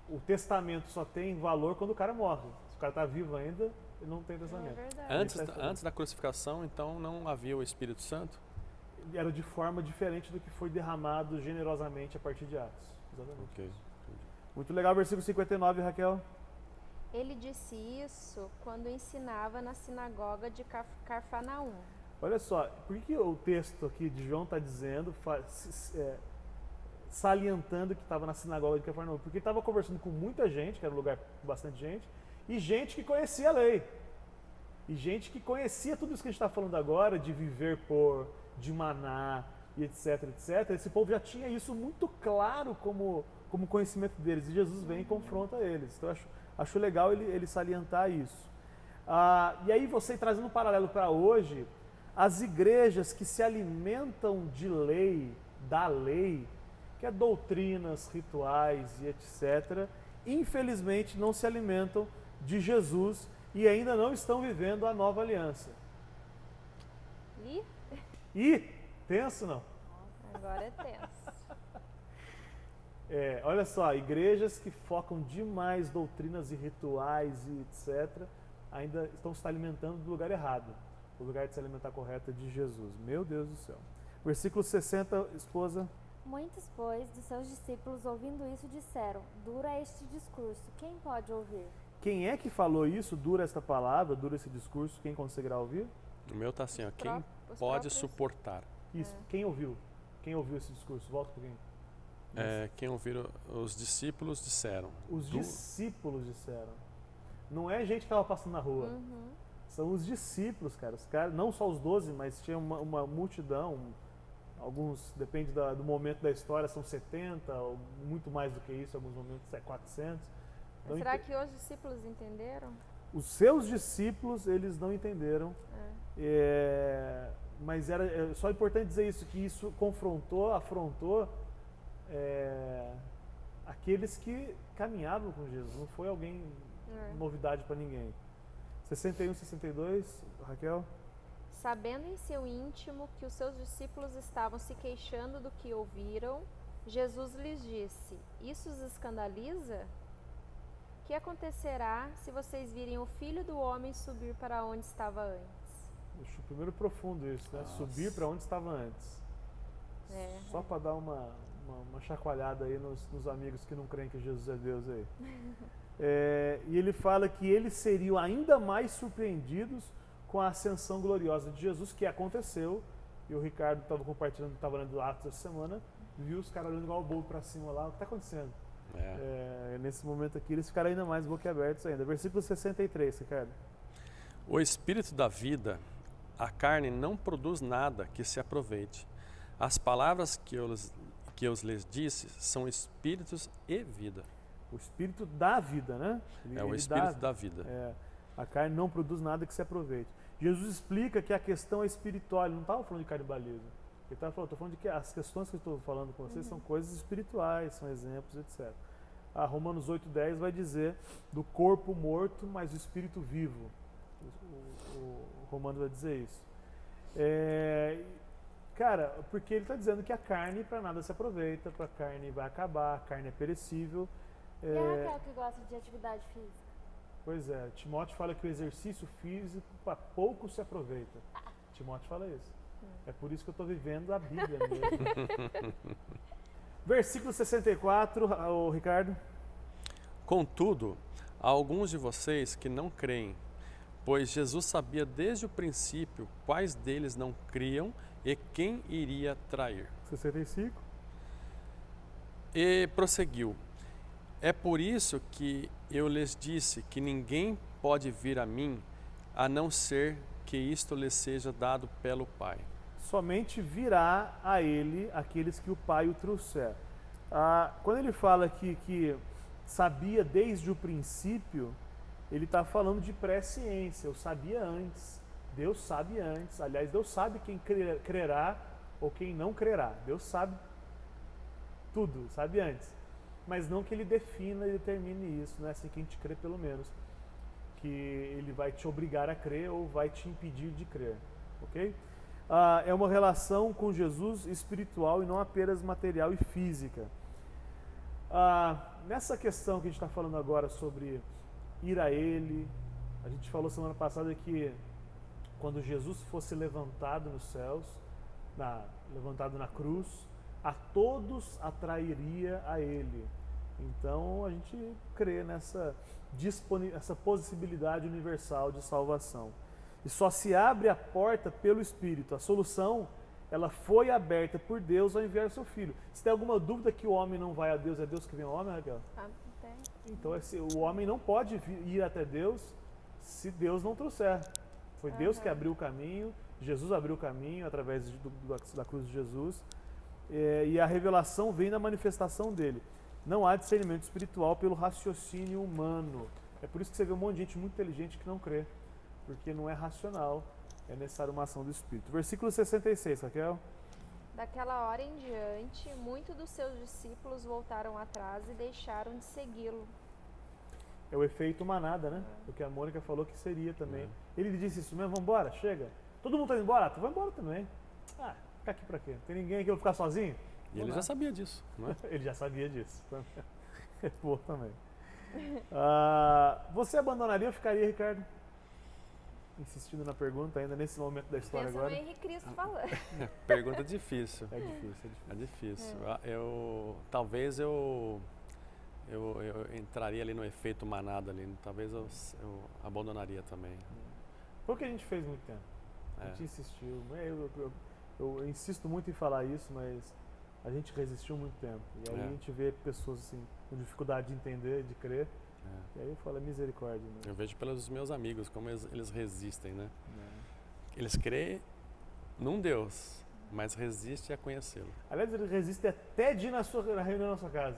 o testamento só tem valor quando o cara morre. Se o cara está vivo ainda, ele não tem testamento. Antes da crucificação, então, não havia o Espírito Santo? Era de forma diferente do que foi derramado generosamente a partir de Atos. Exatamente. Okay. Muito legal, versículo 59, Raquel. Ele disse isso quando ensinava na sinagoga de Cafarnaum. Olha só, por que o texto aqui de João está dizendo, salientando que estava na sinagoga de Cafarnaum? Porque ele estava conversando com muita gente, que era um lugar com bastante gente, e gente que conhecia a lei. E gente que conhecia tudo isso que a gente está falando agora, de viver por, de maná, e etc, etc. Esse povo já tinha isso muito claro como conhecimento deles, e Jesus vem e confronta eles. Então eu acho legal ele salientar isso. E aí você trazendo um paralelo para hoje, as igrejas que se alimentam de lei, da lei, que é doutrinas, rituais e etc., infelizmente não se alimentam de Jesus e ainda não estão vivendo a nova aliança. E tenso não? Agora é tenso. Olha só, igrejas que focam demais doutrinas e rituais e etc., ainda estão se alimentando do lugar errado. O lugar de se alimentar correto é de Jesus. Meu Deus do céu. Versículo 60, esposa. Muitos, pois, dos seus discípulos, ouvindo isso, disseram: dura este discurso, quem pode ouvir? Quem é que falou isso? Dura esta palavra, dura esse discurso, quem conseguirá ouvir? O meu tá assim, ó, quem Os pode próprios- suportar? Isso, quem ouviu? Quem ouviu esse discurso? Volta para quem? Quem ouviram, os discípulos disseram. Os discípulos disseram. Não é gente que estava passando na rua. São os discípulos, cara. Os caras, não só os 12, mas tinha uma multidão. Alguns, depende do momento da história, são 70, ou muito mais do que isso, em alguns momentos é 400. Então, Será que os discípulos entenderam? os seus discípulos, eles não entenderam. Mas é só importante dizer isso, que isso afrontou aqueles que caminhavam com Jesus. Não foi alguém novidade para ninguém. 61, 62, Raquel? Sabendo em seu íntimo que os seus discípulos estavam se queixando do que ouviram, Jesus lhes disse: isso os escandaliza? O que acontecerá se vocês virem o Filho do Homem subir para onde estava antes? Deixa primeiro profundo isso, né? Nossa. Subir para onde estava antes. Só para dar uma chacoalhada aí nos amigos que não creem que Jesus é Deus aí. E ele fala que eles seriam ainda mais surpreendidos com a ascensão gloriosa de Jesus, que aconteceu. E o Ricardo estava compartilhando, estava lendo Atos essa semana, viu os caras olhando igual o bolo para cima lá. O que está acontecendo? Nesse momento aqui, eles ficaram ainda mais boquiabertos ainda. Versículo 63, Ricardo. O Espírito da vida, a carne não produz nada que se aproveite. As palavras que eu lhes disse são espíritos e vida. O Espírito da vida, né? O Espírito da vida. A carne não produz nada que se aproveite. Jesus explica que a questão é espiritual. Ele não estava falando de canibalismo. Ele estava falando, estou falando de que as questões que eu estou falando com vocês são coisas espirituais, são exemplos, etc. Romanos 8:10 vai dizer do corpo morto, mas o espírito vivo. O Romano vai dizer isso. Cara, porque ele está dizendo que a carne para nada se aproveita, para a carne vai acabar, a carne é perecível. E a Raquel que gosta de atividade física? Pois é, Timóteo fala que o exercício físico para pouco se aproveita. Timóteo fala isso. É por isso que eu estou vivendo a Bíblia mesmo. Versículo 64, Ricardo. Contudo, há alguns de vocês que não creem, pois Jesus sabia desde o princípio quais deles não criam e quem iria trair. 65. E prosseguiu: é por isso que eu lhes disse que ninguém pode vir a mim, a não ser que isto lhe seja dado pelo Pai. Somente virá a ele aqueles que o Pai o trouxer. Quando ele fala aqui que sabia desde o princípio, ele está falando de presciência. Eu sabia antes. Deus sabe antes. Aliás, Deus sabe quem crerá ou quem não crerá. Deus sabe tudo, sabe antes. Mas não que ele defina e determine isso. Não é assim que a gente crê, pelo menos. Que ele vai te obrigar a crer ou vai te impedir de crer. Ok? É uma relação com Jesus espiritual e não apenas material e física. Nessa questão que a gente está falando agora sobre ir a Ele, a gente falou semana passada que quando Jesus fosse levantado nos céus, levantado na cruz, a todos atrairia a Ele. Então a gente crê nessa possibilidade universal de salvação. E só se abre a porta pelo Espírito. A solução, ela foi aberta por Deus ao enviar o seu Filho. Se tem alguma dúvida que o homem não vai a Deus, é Deus que vem ao homem, Raquel? Tem. Então o homem não pode ir até Deus se Deus não trouxer. Foi Deus que abriu o caminho Jesus abriu o caminho através da cruz de Jesus, e a revelação vem na manifestação dele. Não há discernimento espiritual pelo raciocínio humano. É por isso que você vê um monte de gente muito inteligente que não crê, porque não é racional, é necessário uma ação do Espírito. Versículo 66, Raquel. Daquela hora em diante, muitos dos seus discípulos voltaram atrás e deixaram de segui-lo. É o efeito manada, né? O que a Mônica falou que seria também. Ele disse isso mesmo, vamos embora, chega. Todo mundo tá indo embora? Tu vai embora também. Ah, ficar aqui pra quê? Tem ninguém aqui, eu vou ficar sozinho? E ele já sabia disso, não é? Ele já sabia disso. É boa também. Você abandonaria ou ficaria, Ricardo? Insistindo na pergunta ainda nesse momento da história Pensa agora. no Henrique Cristo falando. Pergunta difícil. É difícil, é difícil. É difícil. Talvez eu entraria ali no efeito manada ali. Talvez eu abandonaria também. Foi o que a gente fez muito tempo. A gente insistiu. Eu insisto muito em falar isso, mas a gente resistiu muito tempo. E aí a gente vê pessoas assim, com dificuldade de entender, de crer. E aí eu falo, misericórdia. Né? Eu vejo pelos meus amigos como eles resistem, né? Eles creem num Deus, mas resistem a conhecê-lo. Aliás, ele resiste até de ir na reunião na sua casa.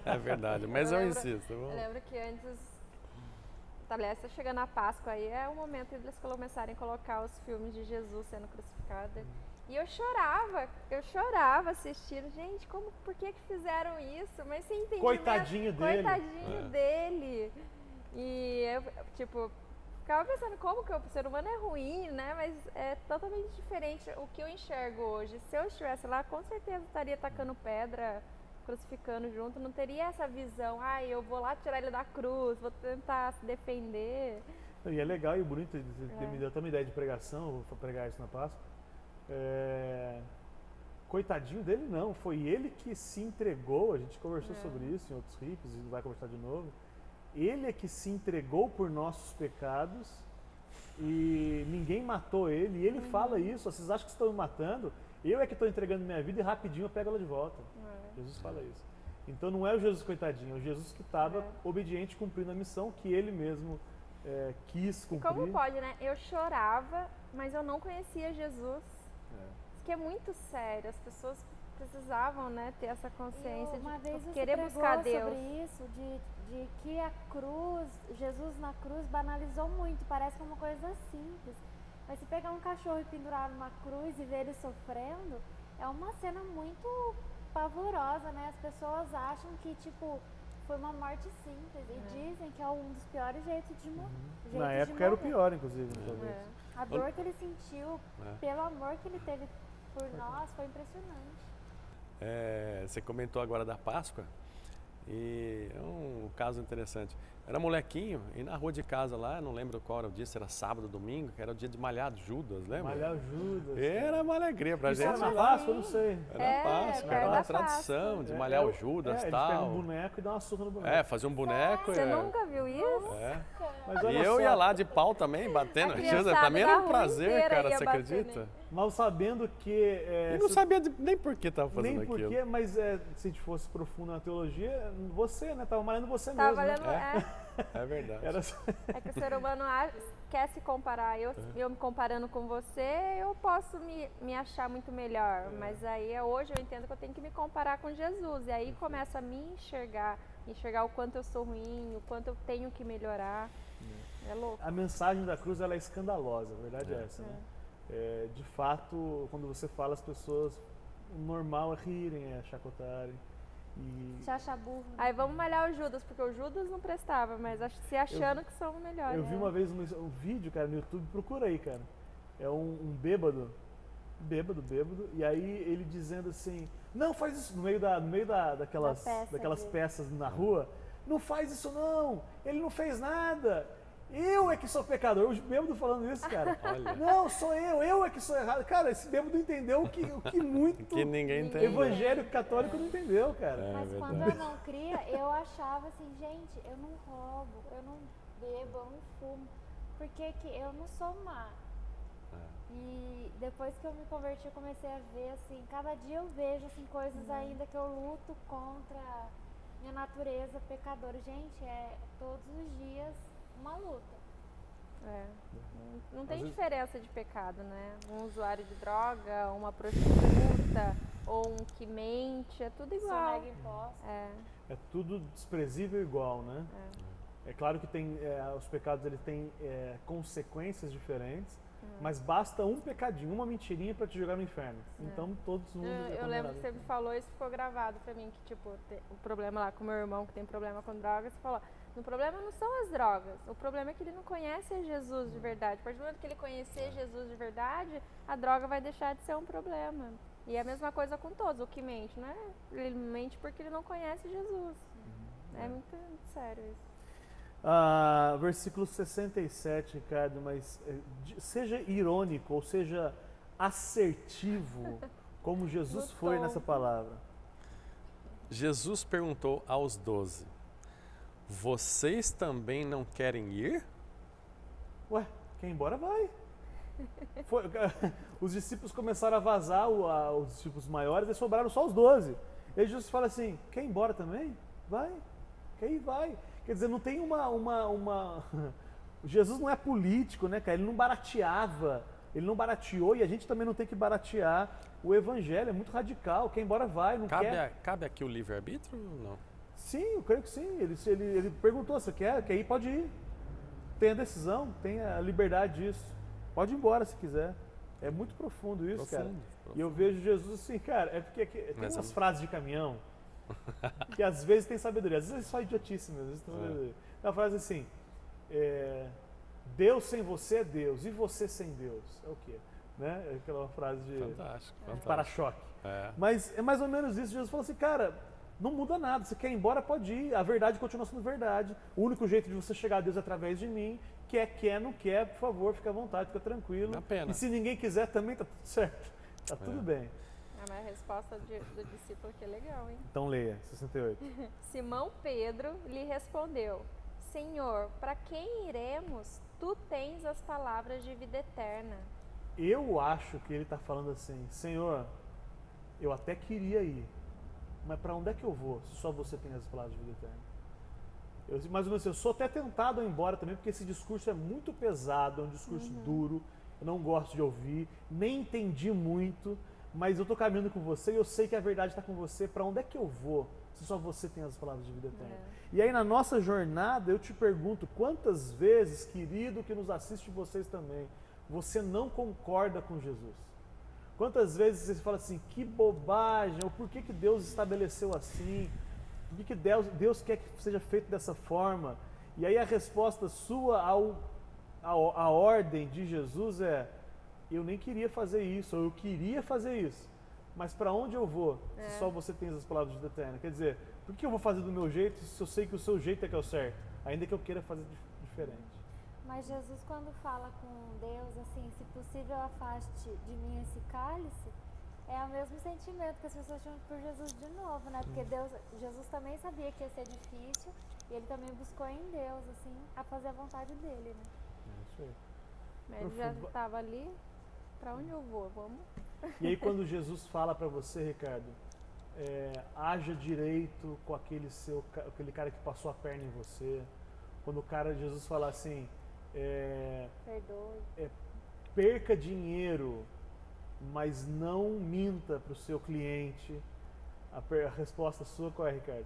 É verdade, mas eu insisto. Eu lembro que antes, aliás, chegando a Páscoa, aí é o momento de eles começarem a colocar os filmes de Jesus sendo crucificado. E eu chorava assistindo. Gente, por que fizeram isso? Mas você entende Coitadinho dele. Coitadinho dele. E eu, tipo, ficava pensando como que o ser humano é ruim, né? Mas é totalmente diferente o que eu enxergo hoje. Se eu estivesse lá, com certeza estaria tacando pedra, crucificando junto. Não teria essa visão, eu vou lá tirar ele da cruz, vou tentar se defender. E é legal e bonito, me deu até uma ideia de pregação, vou pregar isso na Páscoa. Coitadinho dele não, foi ele que se entregou, a gente conversou sobre isso em outros rips e vai conversar de novo. Ele é que se entregou por nossos pecados e ninguém matou ele, e ele fala isso, vocês acham que estão me matando? Eu é que estou entregando minha vida e rapidinho eu pego ela de volta. Jesus fala isso. Então não é o Jesus coitadinho, é o Jesus que estava obediente, cumprindo a missão que ele mesmo quis cumprir. E como pode, né? Eu chorava, mas eu não conhecia Jesus. Isso que é muito sério, as pessoas precisavam, né, ter essa consciência de querer buscar Deus. Sobre isso, de que a cruz, Jesus na cruz banalizou muito, parece que é uma coisa simples. Mas se pegar um cachorro e pendurar numa cruz e ver ele sofrendo, é uma cena muito pavorosa, né? As pessoas acham que, tipo, foi uma morte simples e dizem que é um dos piores jeitos de morrer. Na época era o pior, inclusive, talvez. A dor que ele sentiu, pelo amor que ele teve por nós, foi impressionante. Você comentou agora da Páscoa e é um caso interessante. Era molequinho e na rua de casa lá, não lembro qual era o dia, se era sábado, domingo, que era o dia de malhar Judas, lembra? Malhar Judas. Era uma alegria pra gente. Era na Páscoa, eu não sei. Era Páscoa, era uma tradição de malhar o Judas e tal. Eles pegam um boneco e dão uma surra no boneco. Fazia um boneco. Você nunca viu isso? Mas e eu ia lá de pau também, batendo. Pra mim era um prazer, cara, você acredita? Mal sabendo que... Eu não sabia nem por que tava fazendo aquilo. Nem por quê, mas se a gente fosse profundo na teologia, você, né? Tava malhando você mesmo. É verdade. É que o ser humano quer se comparar. Eu me comparando com você, eu posso me achar muito melhor. Mas aí hoje eu entendo que eu tenho que me comparar com Jesus. E aí começo a me enxergar o quanto eu sou ruim, o quanto eu tenho que melhorar. É louco. A mensagem da cruz ela é escandalosa, a verdade é essa, né? De fato, quando você fala, as pessoas, o normal é rirem, é chacotarem. Se acha burro. Aí vamos malhar o Judas, porque o Judas não prestava, mas se achando que são melhores. Eu vi uma vez um vídeo, cara, no YouTube, procura aí, cara. É um bêbado, e aí ele dizendo assim, não faz isso, no meio daquelas peças na rua, não faz isso não, ele não fez nada. Eu é que sou pecador. O bêbado falando isso, cara. Olha. Não, sou eu é que sou errado. Cara, esse bêbado entendeu o que muito que ninguém entendeu. Evangélico católico não entendeu, cara. Mas quando eu não cria, eu achava assim, gente, eu não roubo, eu não bebo, eu não fumo. Porque que eu não sou má. E depois que eu me converti, eu comecei a ver, assim, cada dia eu vejo assim, coisas ainda que eu luto contra minha natureza pecadora. Gente, é todos os dias uma luta. Não tem Às vezes- diferença de pecado, né? Um usuário de droga, uma prostituta ou um que mente, é tudo igual. Sonega impostos. É tudo desprezível igual, né? É claro que tem, os pecados ele têm consequências diferentes, mas basta um pecadinho, uma mentirinha para te jogar no inferno. Então todos vão Eu lembro que você me falou isso, ficou gravado pra mim, que tipo, o problema lá com meu irmão que tem problema com drogas, você falou, o problema não são as drogas, o problema é que ele não conhece Jesus de verdade. A partir do momento que ele conhecer Jesus de verdade, a droga vai deixar de ser um problema. E é a mesma coisa com todos, o que mente, não é? Ele mente porque ele não conhece Jesus. É muito sério isso. Versículo 67, Ricardo, mas seja irônico ou seja assertivo, como Jesus foi nessa palavra. Jesus perguntou aos 12, vocês também não querem ir? Ué, quem ir embora vai. Os discípulos começaram a vazar, os discípulos maiores, e sobraram só os 12. E aí Jesus fala assim, quer ir embora também? Vai, quer ir, vai. Quer dizer, não tem Jesus não é político, né, cara? Ele não barateava, ele não barateou e a gente também não tem que baratear o evangelho, é muito radical. Quem embora vai, não quer. Cabe aqui o livre-arbítrio ou não? Sim, eu creio que sim. Ele perguntou, você quer ir? Pode ir. Tem a decisão, tem a liberdade disso. Pode ir embora se quiser. É muito profundo isso, cara. E eu vejo Jesus assim, cara, é porque tem umas frases de caminhão que às vezes tem sabedoria, às vezes é só idiotice mesmo, às vezes tem sabedoria. Uma frase assim, Deus sem você é Deus, e você sem Deus é o quê? Né? É aquela frase de Fantástico. para-choque. Mas é mais ou menos isso. Jesus falou assim, cara, não muda nada, você quer ir embora, pode ir, a verdade continua sendo verdade, o único jeito de você chegar a Deus é através de mim, quer, não quer, por favor, fica à vontade, fica tranquilo. Dá pena. E se ninguém quiser também, tá tudo certo, tá tudo bem. Mas a resposta do discípulo aqui é legal, hein? Então leia, 68. Simão Pedro lhe respondeu, Senhor, para quem iremos? Tu tens as palavras de vida eterna. Eu acho que ele está falando assim, Senhor, eu até queria ir, mas para onde é que eu vou se só você tem as palavras de vida eterna? Mais ou menos assim, eu sou até tentado a ir embora também, porque esse discurso é muito pesado, é um discurso duro, eu não gosto de ouvir, nem entendi muito, mas eu estou caminhando com você e eu sei que a verdade está com você, para onde é que eu vou se só você tem as palavras de vida eterna? E aí na nossa jornada eu te pergunto, quantas vezes, querido que nos assiste, vocês também, você não concorda com Jesus? Quantas vezes você fala assim, que bobagem, ou por que Deus estabeleceu assim? Por que Deus quer que seja feito dessa forma? E aí a resposta sua à ordem de Jesus é, eu nem queria fazer isso, ou eu queria fazer isso, mas para onde eu vou se só você tem as palavras de vida eterna? Quer dizer, por que eu vou fazer do meu jeito se eu sei que o seu jeito é que é o certo, ainda que eu queira fazer diferente? Mas Jesus, quando fala com Deus, assim, se possível afaste de mim esse cálice, é o mesmo sentimento que as pessoas chamam por Jesus de novo, né? Porque Jesus também sabia que ia ser difícil e ele também buscou em Deus, assim, a fazer a vontade dele, né? É isso aí. Mas ele já estava ali, para onde eu vou? Vamos? E aí quando Jesus fala para você, Ricardo, haja direito com aquele cara que passou a perna em você, quando Jesus fala assim, Perdoe. Perca dinheiro, mas não minta para o seu cliente. A resposta sua qual é, Ricardo?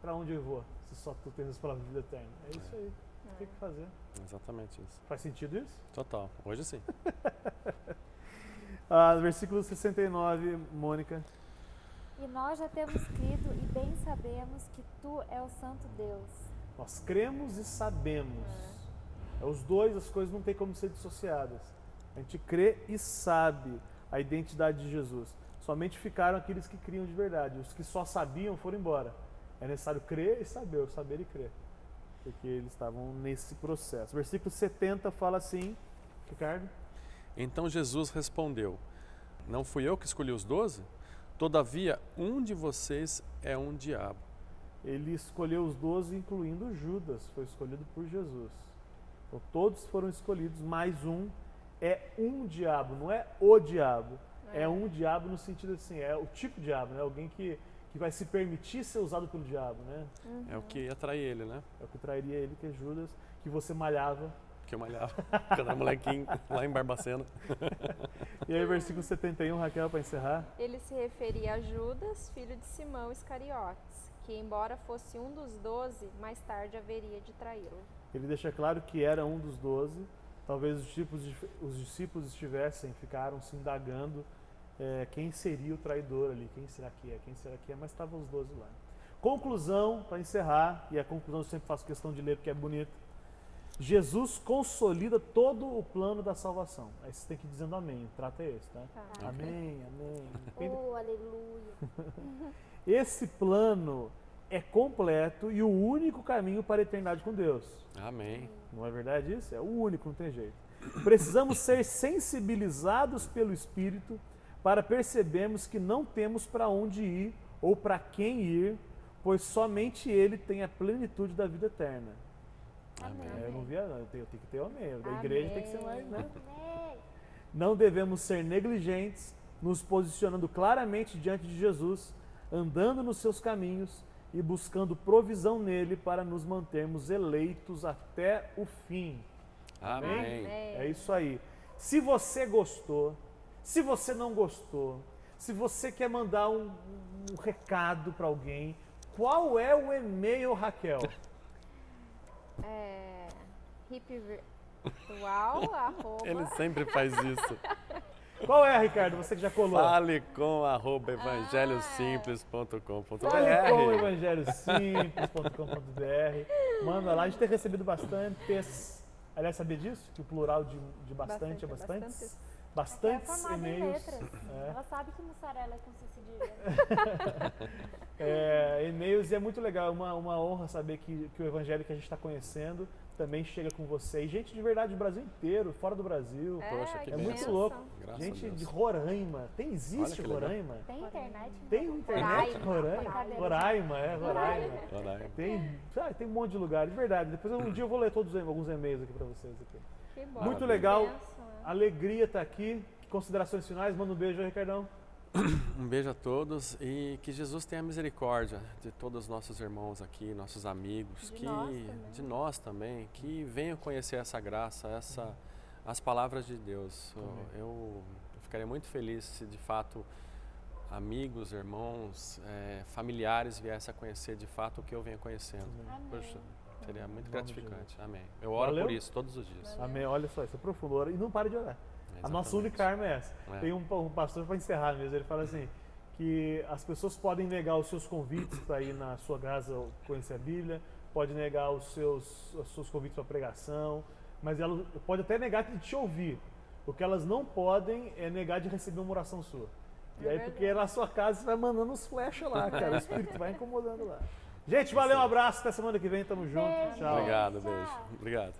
Para onde eu vou se só tu tens as palavras de vida eterna? É isso aí. O que fazer? Exatamente isso. Faz sentido isso? Total. Hoje sim. Versículo 69, Mônica. E nós já temos crido e bem sabemos que tu é o Santo Deus. Nós cremos e sabemos. Os dois, as coisas não tem como ser dissociadas. A gente crê e sabe a identidade de Jesus. Somente ficaram aqueles que criam de verdade. Os que só sabiam foram embora. É necessário crer e saber, o saber e crer. Porque eles estavam nesse processo. Versículo 70 fala assim, Ricardo. Então Jesus respondeu, não fui eu que escolhi os 12? Todavia, um de vocês é um diabo. Ele escolheu os 12, incluindo Judas, foi escolhido por Jesus. Então todos foram escolhidos, mais um é um diabo, não é o diabo. É um diabo no sentido assim, é o tipo de diabo, né? Alguém que vai se permitir ser usado pelo diabo, né? É o que atrai ele, né? É o que trairia ele, que é Judas. que você malhava. Que eu malhava quando era molequinho, lá em Barbacena. E aí, versículo 71, Raquel, para encerrar. Ele se referia a Judas, filho de Simão Iscariotes, que embora fosse um dos 12, mais tarde haveria de traí-lo. Ele deixa claro que era um dos 12. Talvez os discípulos ficaram se indagando quem seria o traidor ali, quem será que é, mas estavam os 12 lá. Conclusão, para encerrar, e a conclusão eu sempre faço questão de ler porque é bonito. Jesus consolida todo o plano da salvação. Aí você tem que ir dizendo amém, o trato é esse, tá? Tá. Amém, amém. Oh, aleluia. Esse plano é completo e o único caminho para a eternidade com Deus. Amém. Não é verdade isso? É o único, não tem jeito. Precisamos ser sensibilizados pelo Espírito para percebermos que não temos para onde ir ou para quem ir, pois somente Ele tem a plenitude da vida eterna. Amém. Eu não via, não. Eu tenho que ter o amém. Da igreja tem que ser mais, né? Amém. Não devemos ser negligentes, nos posicionando claramente diante de Jesus, andando nos seus caminhos e buscando provisão nele para nos mantermos eleitos até o fim. Amém. É isso aí. Se você gostou, se você não gostou, se você quer mandar um recado para alguém, qual é o e-mail, Raquel? Hipvirtual, Ele sempre faz isso. Qual é, Ricardo? Você que já colou. Fale com @evangelhosimples.com.br. Fale com evangelhosimples.com.br. Manda lá, a gente tem recebido bastantes. Aliás, sabia disso? Que o plural de bastante é bastantes? Bastantes É formada em e-mails. letras. Ela sabe que mussarela é com C cedilha. E-mails, e é muito legal, é uma honra saber que o evangelho que a gente está conhecendo também chega com você. E gente de verdade do Brasil inteiro, fora do Brasil. Poxa, que É bênção. muito louco. Graças a Gente Deus. de Roraima. Existe Olha que legal. Roraima? Tem internet? Tem internet Roraima. Roraima, Roraima. Roraima. Tem um monte de lugar, de verdade. Depois um dia eu vou ler alguns e-mails aqui para vocês. Aqui. Que bom. Muito Que legal. bênção, né? Alegria estar aqui. Considerações finais, manda um beijo aí, Ricardão. Um beijo a todos e que Jesus tenha misericórdia de todos os nossos irmãos aqui, nossos amigos, de nós também, que venham conhecer essa graça, as palavras de Deus. Eu ficaria muito feliz se de fato amigos, irmãos, familiares viessem a conhecer de fato o que eu venho conhecendo. Amém. Poxa, seria muito Em nome de gratificante. Amém. Eu oro Valeu. por isso todos os dias. Amém. Olha só, isso é profundo. E não pare de orar. A nossa Exatamente. única arma é essa. É. Tem um pastor para encerrar mesmo, ele fala assim, que as pessoas podem negar os seus convites para ir na sua casa conhecer a Bíblia, pode negar os seus convites para pregação, mas ela pode até negar de te ouvir. O que elas não podem é negar de receber uma oração sua. E aí, porque na sua casa você vai mandando uns flechas lá, cara. O Espírito vai incomodando lá. Gente, valeu, um abraço. Até semana que vem, tamo junto. Beijo. Tchau. Obrigado, Tchau. beijo. Obrigado.